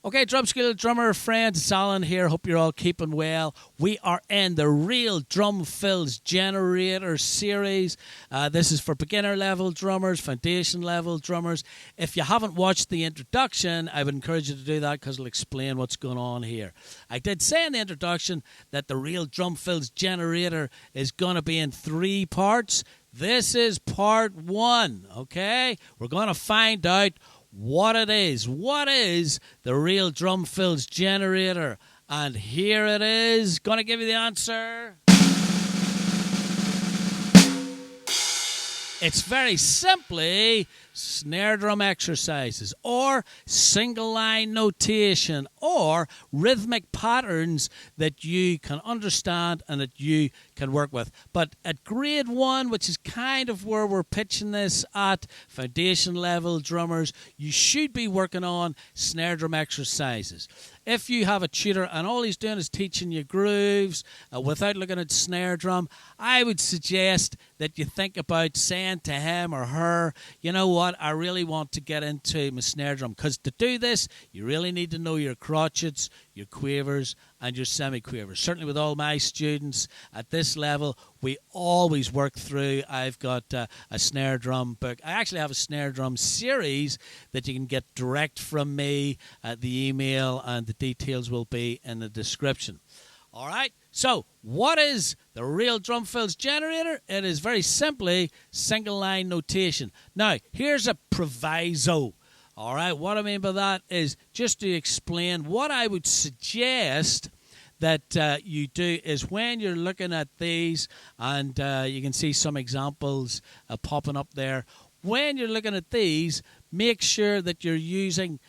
Okay, drum school drummer friends, it's Alan here. Hope you're all keeping well. We are in the Real Drum Fills Generator series. This is for beginner level drummers, foundation level drummers. If you haven't watched the introduction, I would encourage you to do that because it'll explain what's going on here. I did say in the introduction that the Real Drum Fills Generator is going to be in 3 parts. This is part 1, okay? We're going to find out what it is. What is the Real Drum Fills Generator? And here it is. Going to give you the answer. It's very simply snare drum exercises or single line notation or rhythmic patterns that you can understand and that you can work with. But at grade 1, which is kind of where we're pitching this at, foundation level drummers, you should be working on snare drum exercises. If you have a tutor and all he's doing is teaching you grooves without looking at snare drum, I would suggest that you think about saying to him or her, you know what, I really want to get into my snare drum. Because to do this, you really need to know your crotchets, your quavers, and your semi-quavers. Certainly with all my students at this level, we always work through. I've got a snare drum book. I actually have a snare drum series that you can get direct from me at the email, and the details will be in the description. All right, so what is the Real Drum Fills Generator? It is very simply single line notation. Now, here's a proviso. All right, what I mean by that is just to explain what I would suggest that you do is when you're looking at these, and you can see some examples popping up there. When you're looking at these, make sure that you're using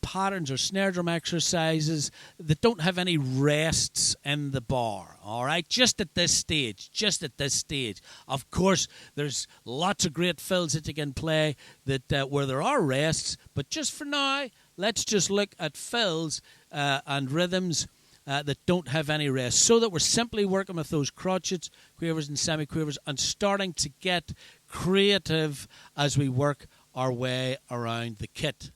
patterns or snare drum exercises that don't have any rests in the bar, all right? Just at this stage. Of course, there's lots of great fills that you can play that where there are rests, but just for now, let's just look at fills and rhythms that don't have any rest, so that we're simply working with those crotchets, quavers and semi-quavers, and starting to get creative as we work our way around the kit.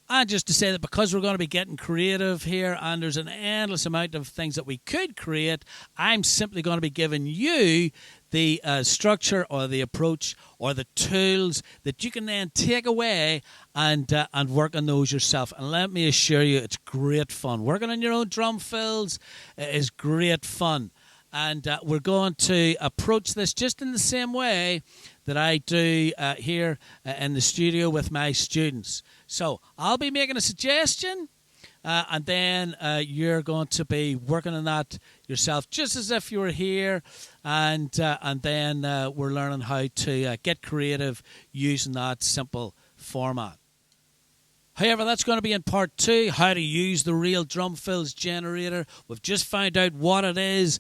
And just to say that because we're going to be getting creative here and there's an endless amount of things that we could create, I'm simply going to be giving you the structure or the approach or the tools that you can then take away and work on those yourself. And let me assure you, it's great fun. Working on your own drum fills is great fun. And we're going to approach this just in the same way that I do here in the studio with my students. So I'll be making a suggestion, and then you're going to be working on that yourself, just as if you were here, and then we're learning how to get creative using that simple format. However, that's going to be in part 2, how to use the Real Drum Fills Generator. We've just found out what it is,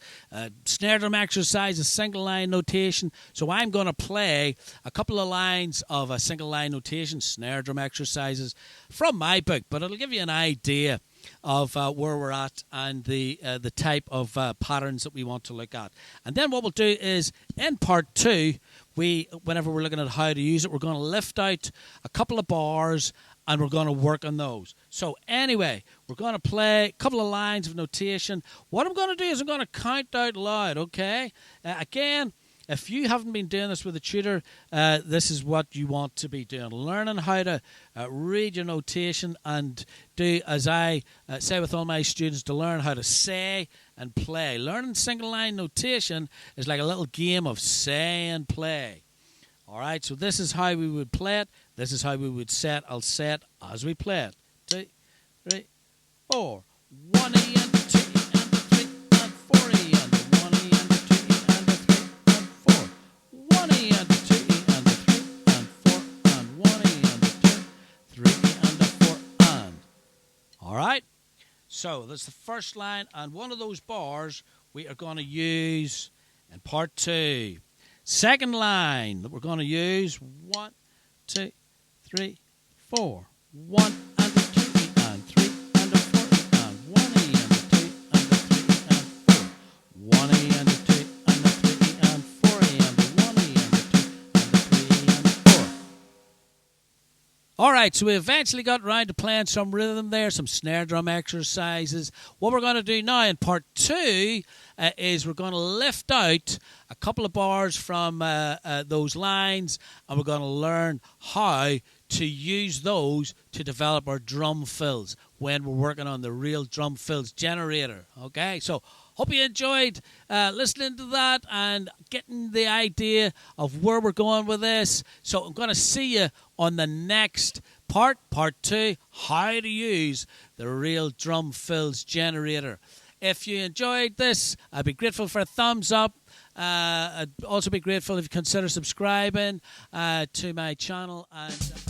snare drum exercise, a single line notation. So I'm going to play a couple of lines of a single line notation, snare drum exercises from my book, but it'll give you an idea of where we're at and the type of patterns that we want to look at. And then what we'll do is, in part 2, whenever we're looking at how to use it, we're going to lift out a couple of bars and we're going to work on those. So anyway, we're going to play a couple of lines of notation. What I'm going to do is I'm going to count out loud, okay? Again, if you haven't been doing this with a tutor, this is what you want to be doing. Learning how to read your notation and do, as I say with all my students, to learn how to say and play. Learning single line notation is like a little game of say and play. All right, so this is how we would play it. This is how we would set. I'll set as we play it. 2, 3, 4. 1 E and 2 E and 3 and 4 E and 1 E and 2 E and 3 and 4. 1 E and 2 E and 3 and 4 and 1 E and 2, 3 E and 4 and. All right. So that's the first line, and one of those bars we are going to use in part 2. Second line that we're going to use, 1, 2, 3, 4. 1 and a 2 E and 3 and a 4 E and 1 E and a 2 and a 3 E and 4. 1 E and a 2 and a 3 E and 4 E and a 1 E and a 2 and a 3 E and 4. All right, so we eventually got around to playing some rhythm there, some snare drum exercises. What we're going to do now in part two is we're going to lift out a couple of bars from those lines, and we're going to learn how to use those to develop our drum fills when we're working on the real drum fills generator. Okay, so hope you enjoyed listening to that and getting the idea of where we're going with this. So I'm going to see you on the next part 2, how to use the real drum fills generator. If you enjoyed this, I'd be grateful for a thumbs up. I'd also be grateful if you consider subscribing to my channel.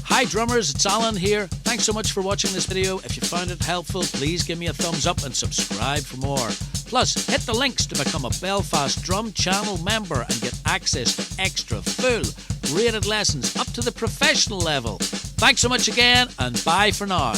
Hi drummers, it's Alan here. Thanks so much for watching this video. If you found it helpful, please give me a thumbs up and subscribe for more. Plus, hit the links to become a Belfast Drum Channel member and get access to extra full graded lessons up to the professional level. Thanks so much again, and bye for now.